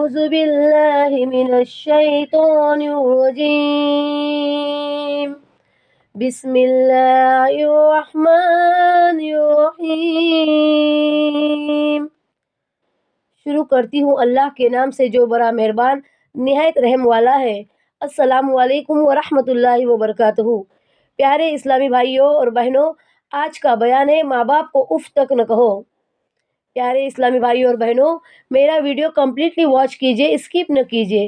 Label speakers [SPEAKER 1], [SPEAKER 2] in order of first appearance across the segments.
[SPEAKER 1] أعوذ بالله من الشيطان الرجيم بسم الله الرحمن الرحیم۔ شروع کرتی ہوں اللہ کے نام سے جو بڑا مہربان نہایت رحم والا ہے۔ السلام علیکم ورحمۃ اللہ وبرکاتہ۔ پیارے اسلامی بھائیوں اور بہنوں، آج کا بیان ہے ماں باپ کو اف تک نہ کہو۔ پیارے اسلامی بھائیوں اور بہنوں، میرا ویڈیو کمپلیٹلی واچ کیجئے، اسکپ نہ کیجئے۔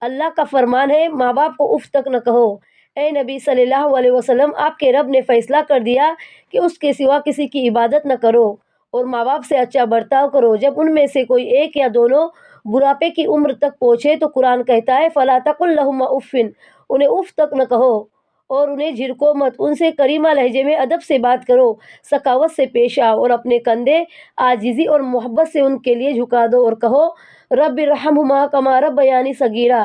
[SPEAKER 1] اللہ کا فرمان ہے ماں باپ کو اف تک نہ کہو۔ اے نبی صلی اللہ علیہ وسلم، آپ کے رب نے فیصلہ کر دیا کہ اس کے سوا کسی کی عبادت نہ کرو اور ماں باپ سے اچھا برتاؤ کرو۔ جب ان میں سے کوئی ایک یا دونوں بڑھاپے کی عمر تک پہنچے تو قرآن کہتا ہے فَلَا تَقُل لَهُمَا اُفٍّ، انہیں اف تک نہ کہو اور انہیں جھڑکو مت، ان سے کریمہ لہجے میں ادب سے بات کرو، سخاوت سے پیش آؤ اور اپنے کندھے عاجزی اور محبت سے ان کے لیے جھکا دو اور کہو رب ارحمہما کما ربیانی صغیرا،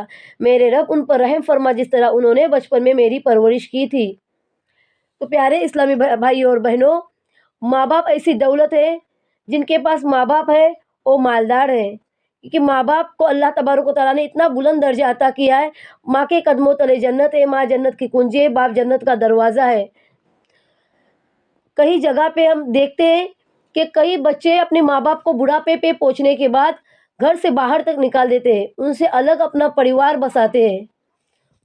[SPEAKER 1] میرے رب ان پر رحم فرما جس طرح انہوں نے بچپن میں میری پرورش کی تھی۔ تو پیارے اسلامی بھائیوں اور بہنوں، ماں باپ ایسی دولت ہے، جن کے پاس ماں باپ ہے وہ مالدار ہے، کیونکہ ماں باپ کو اللہ تبارک و تعالیٰ نے اتنا بلند درجہ عطا کیا ہے۔ ماں کے قدموں تلے جنت ہے، ماں جنت کی کنجی ہے، باپ جنت کا دروازہ ہے۔ کئی جگہ پہ ہم دیکھتے ہیں کہ کئی بچے اپنے ماں باپ کو بڑھاپے پہ پہنچنے کے بعد گھر سے باہر تک نکال دیتے ہیں، ان سے الگ اپنا پریوار بساتے ہیں،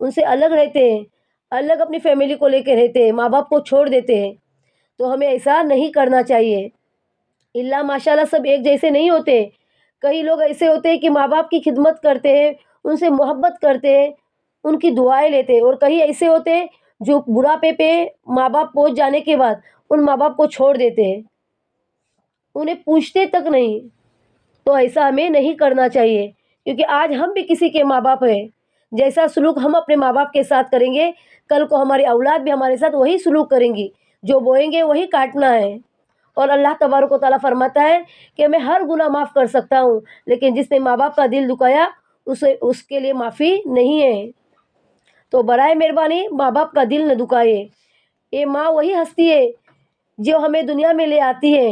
[SPEAKER 1] ان سے الگ رہتے ہیں، الگ اپنی فیملی کو لے کے رہتے ہیں، ماں باپ کو چھوڑ دیتے ہیں۔ تو ہمیں ایسا نہیں کرنا چاہیے۔ اللہ ماشاءاللہ سب ایک جیسے نہیں ہوتے، کئی لوگ ایسے ہوتے ہیں کہ ماں باپ کی خدمت کرتے ہیں، ان سے محبت کرتے ہیں، ان کی دعائیں لیتے ہیں، اور کئی ایسے ہوتے ہیں جو بڑھاپے پہ ماں باپ پہنچ جانے کے بعد ان ماں باپ کو چھوڑ دیتے ہیں، انہیں پوچھتے تک نہیں۔ تو ایسا ہمیں نہیں کرنا چاہیے، کیونکہ آج ہم بھی کسی کے ماں باپ ہیں۔ جیسا سلوک ہم اپنے ماں باپ کے ساتھ کریں گے، کل کو ہماری اولاد بھی ہمارے ساتھ وہی سلوک کریں گی، جو بوئیں گے وہی کاٹنا ہے۔ اور اللہ تبارک و تعالیٰ فرماتا ہے کہ میں ہر گناہ معاف کر سکتا ہوں، لیکن جس نے ماں باپ کا دل دکھایا اس کے لیے معافی نہیں ہے۔ تو برائے مہربانی ماں باپ کا دل نہ دکھائے۔ یہ ماں وہی ہستی ہے جو ہمیں دنیا میں لے آتی ہے،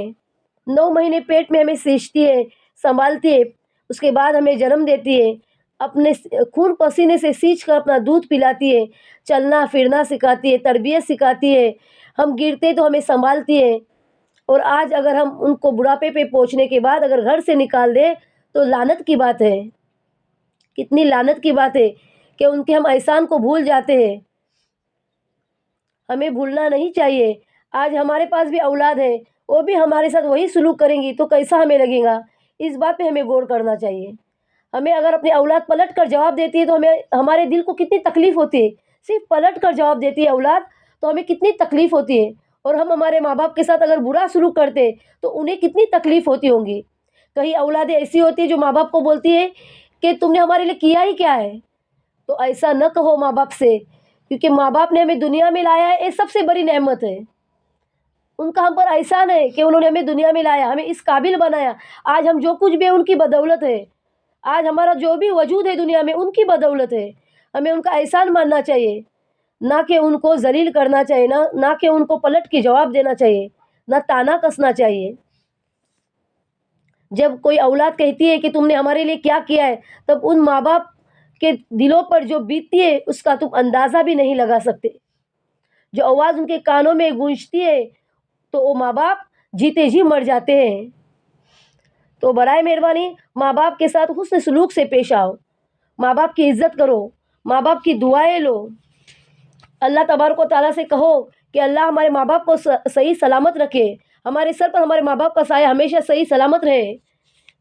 [SPEAKER 1] 9 مہینے پیٹ میں ہمیں سینچتی ہے، سنبھالتی ہے، اس کے بعد ہمیں جنم دیتی ہے، اپنے خون پسینے سے سینچ کر اپنا دودھ پلاتی ہے، چلنا پھرنا سکھاتی ہے، تربیت سکھاتی ہے، ہم گرتے تو ہمیں سنبھالتی ہے۔ اور آج اگر ہم ان کو بڑھاپے پہ پہنچنے کے بعد اگر گھر سے نکال دیں تو لعنت کی بات ہے، کتنی لعنت کی بات ہے کہ ان کے ہم احسان کو بھول جاتے ہیں۔ ہمیں بھولنا نہیں چاہیے۔ آج ہمارے پاس بھی اولاد ہے، وہ بھی ہمارے ساتھ وہی سلوک کریں گی تو کیسا ہمیں لگے گا؟ اس بات پہ ہمیں غور کرنا چاہیے۔ ہمیں اگر اپنی اولاد پلٹ کر جواب دیتی ہے تو ہمارے دل کو کتنی تکلیف ہوتی ہے، صرف پلٹ کر جواب دیتی ہے اولاد تو ہمیں کتنی تکلیف ہوتی ہے، اور ہم ہمارے ماں باپ کے ساتھ اگر برا سلوک کرتے تو انہیں کتنی تکلیف ہوتی ہوں گی۔ کئی اولادیں ایسی ہوتی ہیں جو ماں باپ کو بولتی ہے کہ تم نے ہمارے لیے کیا ہی کیا ہے۔ تو ایسا نہ کہو ماں باپ سے، کیونکہ ماں باپ نے ہمیں دنیا میں لایا ہے، یہ سب سے بڑی نعمت ہے۔ ان کا ہم پر احسان ہے کہ انہوں نے ہمیں دنیا میں لایا، ہمیں اس قابل بنایا۔ آج ہم جو کچھ بھی ہیں ان کی بدولت ہے، آج ہمارا جو بھی وجود ہے دنیا میں ان کی بدولت ہے۔ ہمیں ان کا احسان ماننا چاہیے، نہ کہ ان کو ذلیل کرنا چاہیے، نہ کہ ان کو پلٹ کے جواب دینا چاہیے، نہ تانا کسنا چاہیے۔ جب کوئی اولاد کہتی ہے کہ تم نے ہمارے لیے کیا کیا ہے، تب ان ماں باپ کے دلوں پر جو بیتتی ہے اس کا تم اندازہ بھی نہیں لگا سکتے۔ جو آواز ان کے کانوں میں گونجتی ہے تو وہ ماں باپ جیتے جی مر جاتے ہیں۔ تو برائے مہربانی ماں باپ کے ساتھ حسن سلوک سے پیش آؤ، ماں باپ کی عزت کرو، ماں باپ کی دعائیں لو۔ اللہ تبارک و تعالیٰ سے کہو کہ اللہ ہمارے ماں باپ کو صحیح سلامت رکھے، ہمارے سر پر ہمارے ماں باپ کا سایہ ہمیشہ صحیح سلامت رہے۔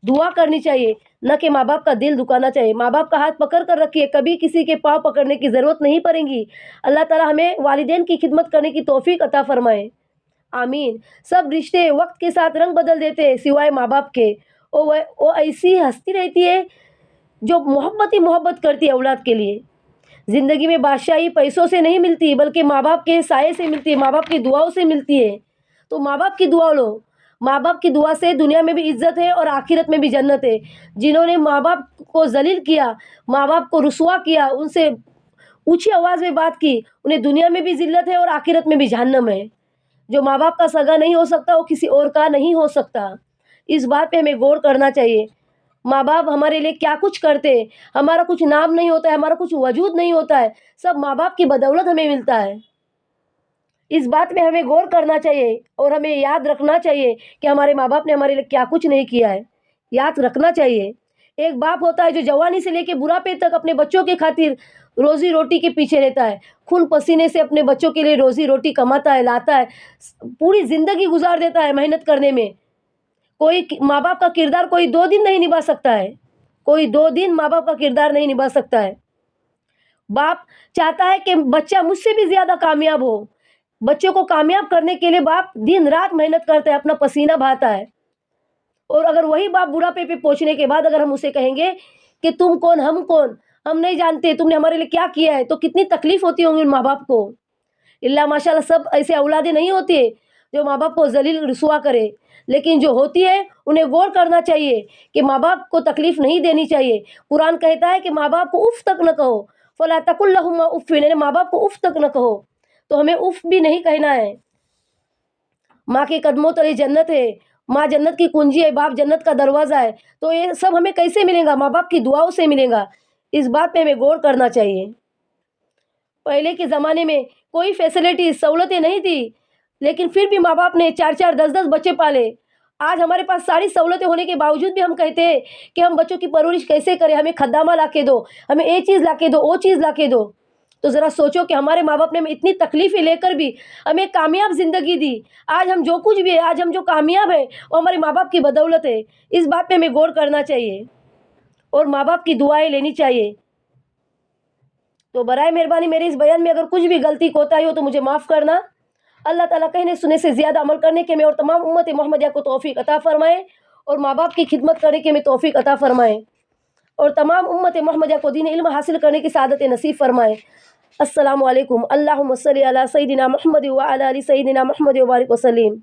[SPEAKER 1] دعا کرنی چاہیے، نہ کہ ماں باپ کا دل دکھانا چاہیے۔ ماں باپ کا ہاتھ پکڑ کر رکھیے، کبھی کسی کے پاؤں پکڑنے کی ضرورت نہیں پڑے گی۔ اللہ تعالیٰ ہمیں والدین کی خدمت کرنے کی توفیق عطا فرمائے، آمین۔ سب رشتے وقت کے ساتھ رنگ بدل دیتے ہیں سوائے ماں باپ کے۔ وہ ایسی ہستی رہتی ہے جو محبت ہی محبت کرتی ہے اولاد کے لیے۔ زندگی میں بادشاہی پیسوں سے نہیں ملتی، بلکہ ماں باپ کے سائے سے ملتی ہے، ماں باپ کی دعاؤں سے ملتی ہے۔ تو ماں باپ کی دعا لو، ماں باپ کی دعا سے دنیا میں بھی عزت ہے اور آخرت میں بھی جنت ہے۔ جنہوں نے ماں باپ کو ذلیل کیا، ماں باپ کو رسوا کیا، ان سے اونچی آواز میں بات کی، انہیں دنیا میں بھی ذلت ہے اور آخرت میں بھی جہنم ہے۔ جو ماں باپ کا سگا نہیں ہو سکتا وہ کسی اور کا نہیں ہو سکتا۔ اس بات پہ ہمیں غور کرنا چاہیے۔ ماں باپ ہمارے لیے کیا کچھ کرتے ہیں، ہمارا کچھ نام نہیں ہوتا ہے، ہمارا کچھ وجود نہیں ہوتا ہے، سب ماں باپ کی بدولت ہمیں ملتا ہے۔ اس بات میں ہمیں غور کرنا چاہیے اور ہمیں یاد رکھنا چاہیے کہ ہمارے ماں باپ نے ہمارے لیے کیا کچھ نہیں کیا ہے، یاد رکھنا چاہیے۔ ایک باپ ہوتا ہے جو جوانی سے لے کے بڑھاپے تک اپنے بچوں کی خاطر روزی روٹی کے پیچھے رہتا ہے، خون پسینے سے اپنے بچوں کے لیے روزی روٹی کماتا ہے، لاتا ہے، پوری زندگی گزار دیتا ہے محنت کرنے میں۔ کوئی ماں باپ کا کردار کوئی 2 دن نہیں نبھا سکتا ہے، کوئی 2 دن ماں باپ کا کردار نہیں نبھا سکتا ہے۔ باپ چاہتا ہے کہ بچہ مجھ سے بھی زیادہ کامیاب ہو، بچوں کو کامیاب کرنے کے لیے باپ دن رات محنت کرتا ہے، اپنا پسینہ بہاتا ہے۔ اور اگر وہی باپ بڑھاپے پہ پہنچنے کے بعد اگر ہم اسے کہیں گے کہ تم کون، ہم نہیں جانتے، تم نے ہمارے لیے کیا کیا ہے، تو کتنی تکلیف ہوتی ہوں گی ان ماں باپ کو۔ اللہ ماشاءاللہ سب ایسے اولادیں نہیں ہوتی جو ماں باپ کو ذلیل رسوا کرے، لیکن جو ہوتی ہے انہیں غور کرنا چاہیے کہ ماں باپ کو تکلیف نہیں دینی چاہیے۔ قرآن کہتا ہے کہ ماں باپ کو اف تک نہ کہو، فلا تقل لہما اف، یعنی ماں باپ کو اف تک نہ کہو، تو ہمیں اف بھی نہیں کہنا ہے۔ ماں کے قدموں تلے جنت ہے، ماں جنت کی کنجی ہے، باپ جنت کا دروازہ ہے، تو یہ سب ہمیں کیسے ملے گا؟ ماں باپ کی دعاؤں سے ملے گا۔ اس بات پہ ہمیں غور کرنا چاہیے۔ پہلے کے زمانے میں کوئی فیسلٹی سہولتیں نہیں تھی، لیکن پھر بھی ماں باپ نے 4 4 10 10 بچے پالے۔ آج ہمارے پاس ساری سہولتیں ہونے کے باوجود بھی ہم کہتے ہیں کہ ہم بچوں کی پرورش کیسے کریں، ہمیں خدامہ لا کے دو، ہمیں یہ چیز لا کے دو، وہ چیز لا کے دو۔ تو ذرا سوچو کہ ہمارے ماں باپ نے ہمیں اتنی تکلیفیں لے کر بھی ہمیں کامیاب زندگی دی۔ آج ہم جو کچھ بھی ہے، آج ہم جو کامیاب ہیں، وہ ہمارے ماں باپ کی بدولت ہے۔ اس بات پہ ہمیں غور کرنا چاہیے اور ماں باپ کی دعائیں لینی چاہیے۔ تو برائے مہربانی میرے اس بیان میں اگر کچھ بھی غلطی کوتاہی ہو تو مجھے معاف کرنا۔ اللہ تعالیٰ کہنے سنے سے زیادہ عمل کرنے کے میں اور تمام امت محمدیہ کو توفیق عطا فرمائے، اور ماں باپ کی خدمت کرنے کے میں توفیق عطا فرمائے، اور تمام امت محمدیہ کو دین علم حاصل کرنے کی سعادت نصیب فرمائے۔ السلام علیکم۔ اللہم صلی علی سیدنا محمد وعلی آل سیدنا محمد وبارک وسلم۔